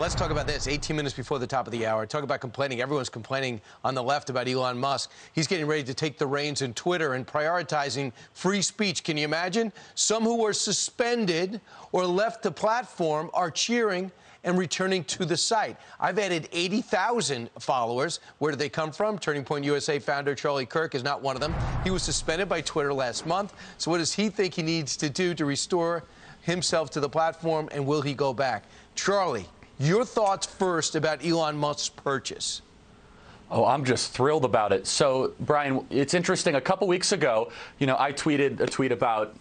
Let's talk about this. 18 minutes before the top of the hour. Talk about complaining. Everyone's complaining on the left about Elon Musk. He's getting ready to take the reins in Twitter and prioritizing free speech. Can you imagine? Some who were suspended or left the platform are cheering and returning to the site. I've added 80,000 followers. Where do they come from? Turning Point USA founder Charlie Kirk is not one of them. He was suspended by Twitter last month. So what does he think he needs to do to restore himself to the platform, and will he go back? Charlie, your thoughts first about Elon Musk's purchase. Oh, I'm just thrilled about it. So, Brian, it's interesting. A couple weeks ago, I tweeted a tweet about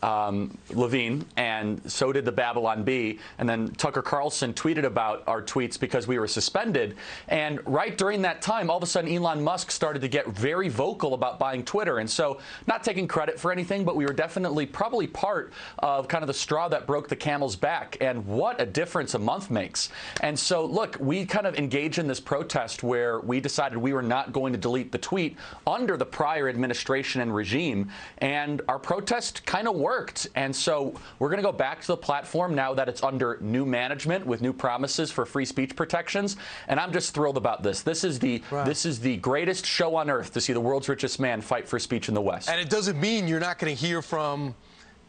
Levine, and so did the Babylon Bee. And then Tucker Carlson tweeted about our tweets because we were suspended. And right during that time, all of a sudden, Elon Musk started to get very vocal about buying Twitter. And so, not taking credit for anything, but we were definitely probably part of kind of the straw that broke the camel's back. And what a difference a month makes. And so, look, we kind of engaged in this protest where we decided we were not going to delete the tweet under the prior administration and regime, and our protest kind of worked. And so we're going to go back to the platform now that it's under new management with new promises for free speech protections, and I'm just thrilled about this. This is the greatest show on earth to see the world's richest man fight for speech in the West. And it doesn't mean you're not going to hear from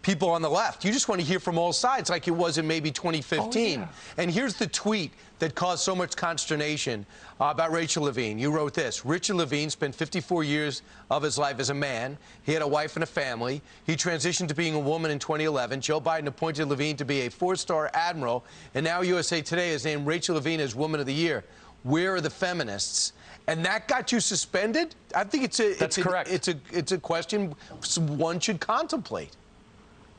people on the left. You just want to hear from all sides like it was in maybe 2015. Oh, yeah. And here's the tweet that caused so much consternation about Rachel Levine. You wrote this: Richard Levine spent 54 years of his life as a man. He had a wife and a family. He transitioned to being a woman in 2011. Joe Biden appointed Levine to be a four-star admiral, and now USA Today has named Rachel Levine as Woman of the Year. Where are the feminists? And that got you suspended? I think That's correct. It's a question one should contemplate.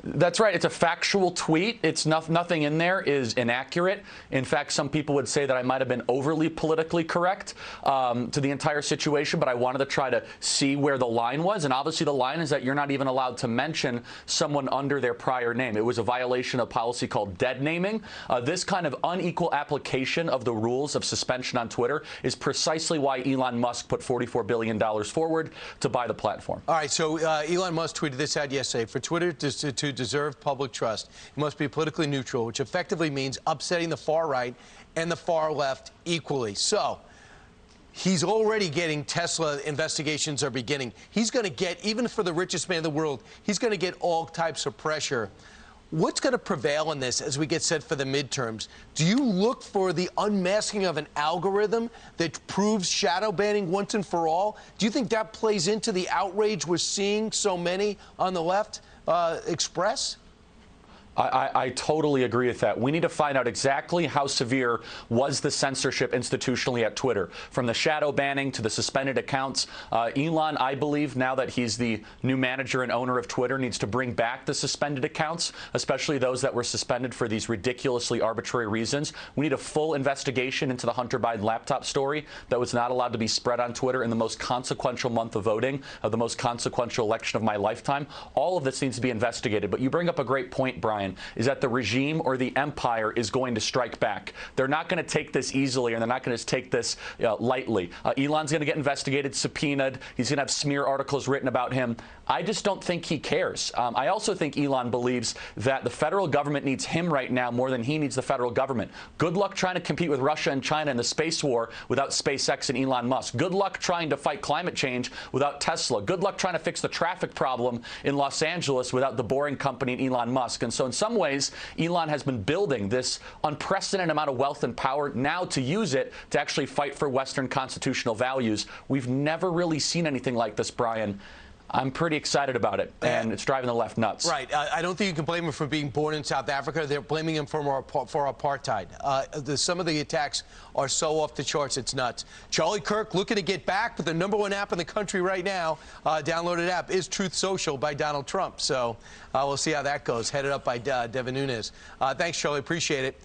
That's right. It's a factual tweet. It's nothing in there is inaccurate. In fact, some people would say that I might have been overly politically correct to the entire situation, but I wanted to try to see where the line was. And obviously the line is that you're not even allowed to mention someone under their prior name. It was a violation of policy called dead naming. This kind of unequal application of the rules of suspension on Twitter is precisely why Elon Musk put $44 billion forward to buy the platform. All right, so Elon Musk tweeted this out yesterday. For Twitter to deserve public trust, it must be politically neutral, which effectively means upsetting the far right and the far left equally. So he's already getting Tesla investigations are beginning. He's going to get, even for the richest man in the world, he's going to get all types of pressure. What's going to prevail in this as we get set for the midterms? Do you look for the unmasking of an algorithm that proves shadow banning once and for all? Do you think that plays into the outrage we're seeing so many on the left express? I totally agree with that. We need to find out exactly how severe was the censorship institutionally at Twitter, from the shadow banning to the suspended accounts. Elon, I believe, now that he's the new manager and owner of Twitter, needs to bring back the suspended accounts, especially those that were suspended for these ridiculously arbitrary reasons. We need a full investigation into the Hunter Biden laptop story that was not allowed to be spread on Twitter in the most consequential month of voting, of the most consequential election of my lifetime. All of this needs to be investigated. But you bring up a great point, Brian, is that the regime or the empire is going to strike back. They're not going to take this easily, and they're not going to take this lightly. Elon's going to get investigated, subpoenaed. He's going to have smear articles written about him. I just don't think he cares. I also think Elon believes that the federal government needs him right now more than he needs the federal government. Good luck trying to compete with Russia and China in the space war without SpaceX and Elon Musk. Good luck trying to fight climate change without Tesla. Good luck trying to fix the traffic problem in Los Angeles without the Boring Company and Elon Musk. And so in some ways, Elon has been building this unprecedented amount of wealth and power now to use it to actually fight for Western constitutional values. We've never really seen anything like this, Brian. I'm pretty excited about it, and it's driving the left nuts. Right. I don't think you can blame him for being born in South Africa. They're blaming him for apartheid. Some of the attacks are so off the charts, it's nuts. Charlie Kirk looking to get back, but the #1 app in the country right now, downloaded app, is Truth Social by Donald Trump. So we'll see how that goes, headed up by Devin Nunes. Thanks, Charlie. Appreciate it.